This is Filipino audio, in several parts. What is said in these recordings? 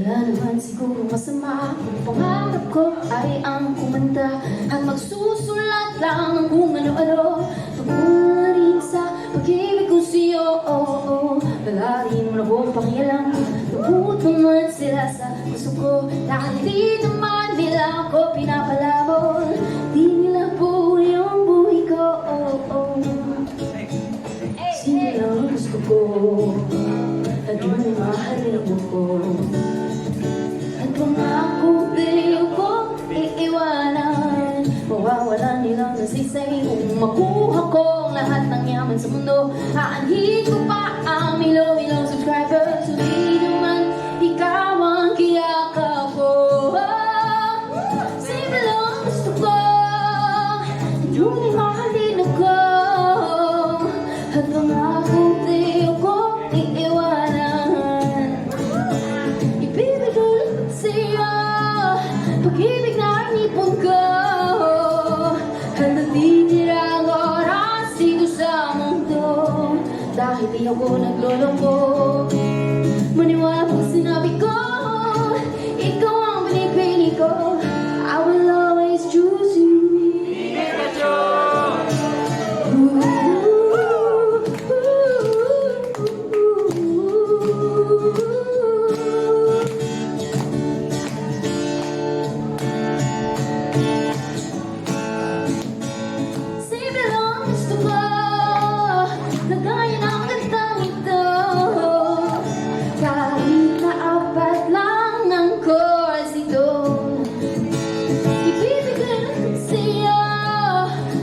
Wala naman siguro masama kung pangarap ko ay ang kumanta at magsusulat lang ng kung ano-ano tungkol rin sa pag-ibig ko sa'yo. Wala rin mo na kong pakialam, lubot naman sila sa gusto ko, dahil di naman nila ako pinapalamon, di nila po yung buhay ko. Sino lang gusto ko at yung mahalin ko, at pangako di ko iiwanan. Mawawalan nilang nasisay kung makuha ko lahat ng yaman sa mundo. Aanhin ko pa ang milong-milong subscribers, hindi naman ikaw ang kiyakap ko. Simple lang gusto ko at yung mahalin ako, at pangako di ko iiwanan. Ibibigay sa'yo pag-ibig na inipon ko, at natitirang oras dito sa mundo. Dahil di ako nagloloko, maniwala pag sinabi ko ikaw ang pinipili ko. I will always choose you. Simple lang gusto ko na gaya ng kantang ito, kahit na apat lang ng chords ito. Ibibigay lang sa'yo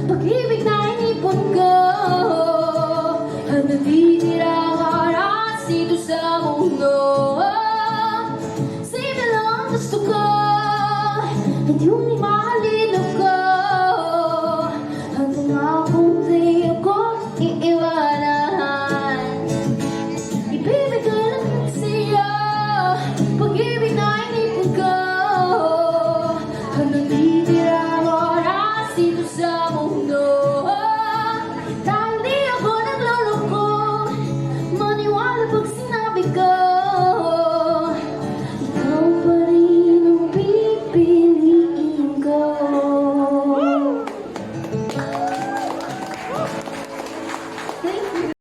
pag-ibig na inipon ko, at natitirang oras dito sa mundo. Simple lang gusto ko at yung mahalin ako, at pangakong di ako iiwanan. Ibibigay lang sa'yo pag-ibig na inipon ko, at natitirang oras dito sa mundo. Dahil di ako nagloloko, maniwala pag sinabi ko